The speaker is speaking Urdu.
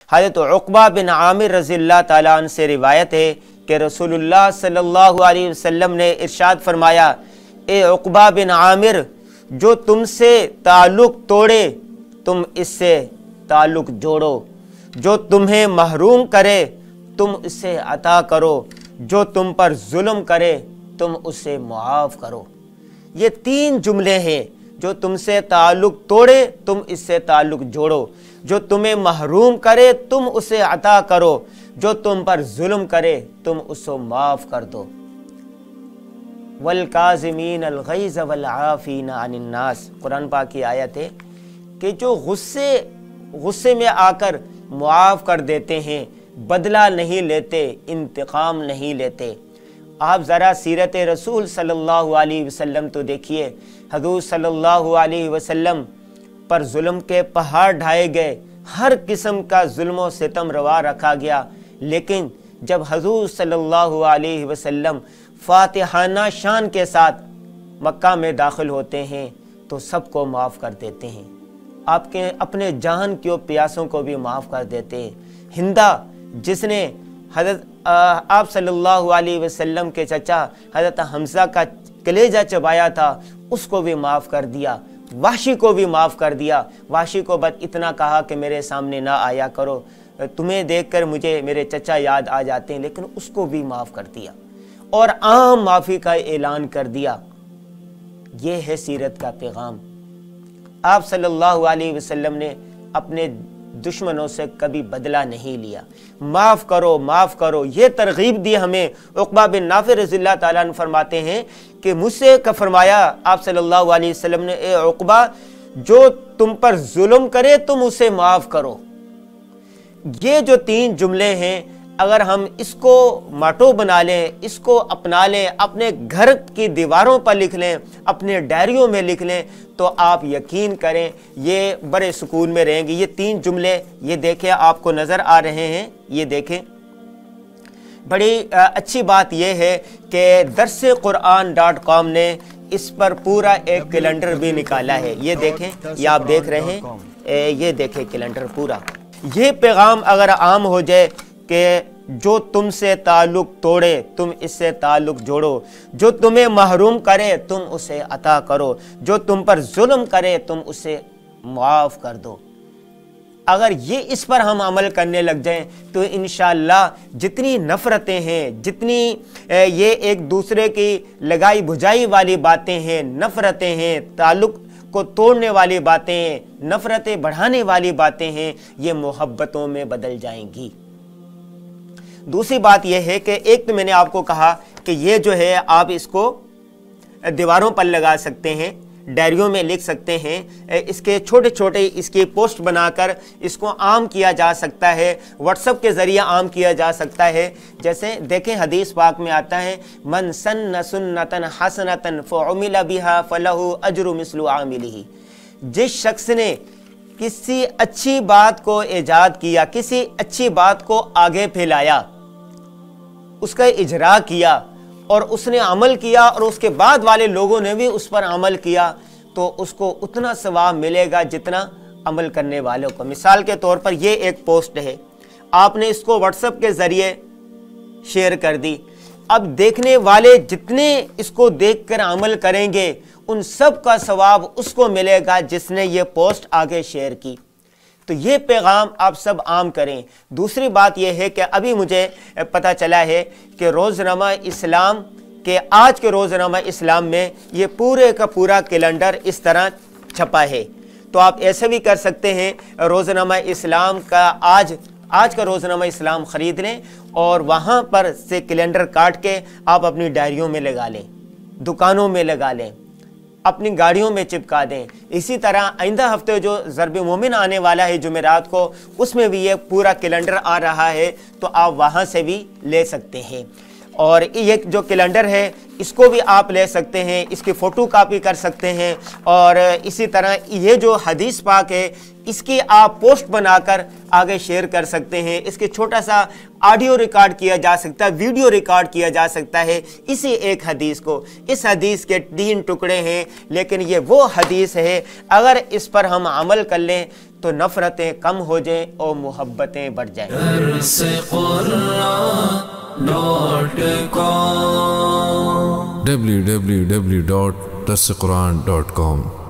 حضرت عقبہ بن عامر رضی اللہ تعالیٰ عنہ سے روایت ہے کہ رسول اللہ صلی اللہ علیہ وسلم نے ارشاد فرمایا، اے عقبہ بن عامر، جو تم سے تعلق توڑے تم اس سے تعلق جوڑو، جو تمہیں محروم کرے تم اسے عطا کرو، جو تم پر ظلم کرے تم اسے معاف کرو۔ یہ تین جملے ہیں، جو تم سے تعلق توڑے تم اس سے تعلق جوڑو، جو تمہیں محروم کرے تم اسے عطا کرو، جو تم پر ظلم کرے تم اس کو معاف کر دو۔ والکاظمین الغیظ والعافین عن الناس، قرآن پاک کی آیت ہے کہ جو غصے میں آ کر معاف کر دیتے ہیں، بدلہ نہیں لیتے، انتقام نہیں لیتے۔ آپ ذرا سیرت رسول صلی اللہ علیہ وسلم تو دیکھیے، حضور صلی اللہ علیہ وسلم پر ظلم کے پہاڑ ڈھائے گئے، ہر قسم کا ظلم و ستم روا رکھا گیا، لیکن جب حضور صلی اللہ علیہ وسلم فاتحانہ شان کے ساتھ مکہ میں داخل ہوتے ہیں تو سب کو معاف کر دیتے ہیں، آپ کے اپنے جان کیوں پیاسوں کو بھی معاف کر دیتے ہیں۔ ہندہ جس نے حضرت آپ صلی اللہ علیہ وسلم کے چچا حضرت حمزہ کا کلیجہ چبایا تھا، اس کو بھی معاف کر دیا، وحشی کو بھی معاف کر دیا۔ وحشی کو بس اتنا کہا کہ میرے سامنے نہ آیا کرو، تمہیں دیکھ کر مجھے میرے چچا یاد آ جاتے ہیں، لیکن اس کو بھی معاف کر دیا اور عام معافی کا اعلان کر دیا۔ یہ ہے سیرت کا پیغام۔ آپ صلی اللہ علیہ وسلم نے اپنے دشمنوں سے کبھی بدلہ نہیں لیا، معاف کرو معاف کرو، یہ ترغیب دی ہمیں۔ عقبہ بن نافع رضی اللہ تعالیٰ عنہ فرماتے ہیں کہ مجھ سے فرمایا آپ صلی اللہ علیہ وسلم نے، اے عقبہ، جو تم پر ظلم کرے تم اسے معاف کرو۔ یہ جو تین جملے ہیں، اگر ہم اس کو ماٹو بنا لیں، اس کو اپنا لیں، اپنے گھر کی دیواروں پر لکھ لیں، اپنے ڈائریوں میں لکھ لیں، تو آپ یقین کریں یہ بڑے سکون میں رہیں گے۔ یہ تین جملے یہ دیکھیں، آپ کو نظر آ رہے ہیں، یہ دیکھیں۔ بڑی اچھی بات یہ ہے کہ درسقرآن.com نے اس پر پورا ایک کیلنڈر بھی نکالا ہے، یہ دیکھیں، یہ آپ دیکھ رہے ہیں، یہ دیکھیں کیلنڈر پورا۔ یہ پیغام اگر عام ہو جائے کہ جو تم سے تعلق توڑے تم اس سے تعلق جوڑو، جو تمہیں محروم کرے تم اسے عطا کرو، جو تم پر ظلم کرے تم اسے معاف کر دو، اگر یہ اس پر ہم عمل کرنے لگ جائیں تو انشاءاللہ جتنی نفرتیں ہیں، جتنی یہ ایک دوسرے کی لگائی بجائی والی باتیں ہیں، نفرتیں ہیں، تعلق کو توڑنے والی باتیں ہیں، نفرتیں بڑھانے والی باتیں ہیں، یہ محبتوں میں بدل جائیں گی۔ دوسری بات یہ ہے کہ ایک تو میں نے آپ کو کہا کہ یہ جو ہے آپ اس کو دیواروں پر لگا سکتے ہیں، ڈائریوں میں لکھ سکتے ہیں، اس کے چھوٹے چھوٹے اس کی پوسٹ بنا کر اس کو عام کیا جا سکتا ہے، واٹس ایپ کے ذریعے عام کیا جا سکتا ہے۔ جیسے دیکھیں حدیث پاک میں آتا ہے، من سن سنتا حسنتا فعمل بها فله اجر مثل عاملہ، جس شخص نے کسی اچھی بات کو ایجاد کیا، کسی اچھی بات کو آگے پھیلایا، اس کا اجرا کیا اور اس نے عمل کیا اور اس کے بعد والے لوگوں نے بھی اس پر عمل کیا، تو اس کو اتنا ثواب ملے گا جتنا عمل کرنے والوں کو۔ مثال کے طور پر یہ ایک پوسٹ ہے، آپ نے اس کو واٹس ایپ کے ذریعے شیئر کر دی، اب دیکھنے والے جتنے اس کو دیکھ کر عمل کریں گے ان سب کا ثواب اس کو ملے گا جس نے یہ پوسٹ آگے شیئر کی۔ تو یہ پیغام آپ سب عام کریں۔ دوسری بات یہ ہے کہ ابھی مجھے پتہ چلا ہے کہ روزنامہ اسلام کے آج کے روزنامہ اسلام میں یہ پورے کا پورا کیلنڈر اس طرح چھپا ہے، تو آپ ایسے بھی کر سکتے ہیں، روزنامہ اسلام کا آج کا روزنامہ اسلام خرید لیں اور وہاں پر سے کیلنڈر کاٹ کے آپ اپنی ڈائریوں میں لگا لیں، دکانوں میں لگا لیں، اپنی گاڑیوں میں چپکا دیں۔ اسی طرح آئندہ ہفتے جو ضرب مومن آنے والا ہے جمعرات کو، اس میں بھی یہ پورا کیلنڈر آ رہا ہے، تو آپ وہاں سے بھی لے سکتے ہیں۔ اور یہ جو کیلنڈر ہے اس کو بھی آپ لے سکتے ہیں، اس کی فوٹو کاپی کر سکتے ہیں، اور اسی طرح یہ جو حدیث پاک ہے اس کی آپ پوسٹ بنا کر آگے شیئر کر سکتے ہیں، اس کے چھوٹا سا آڈیو ریکارڈ کیا جا سکتا ہے، ویڈیو ریکارڈ کیا جا سکتا ہے اسی ایک حدیث کو۔ اس حدیث کے 3 ٹکڑے ہیں، لیکن یہ وہ حدیث ہے اگر اس پر ہم عمل کر لیں تو نفرتیں کم ہو جائیں اور محبتیں بڑھ جائیں۔ www.darsequran.com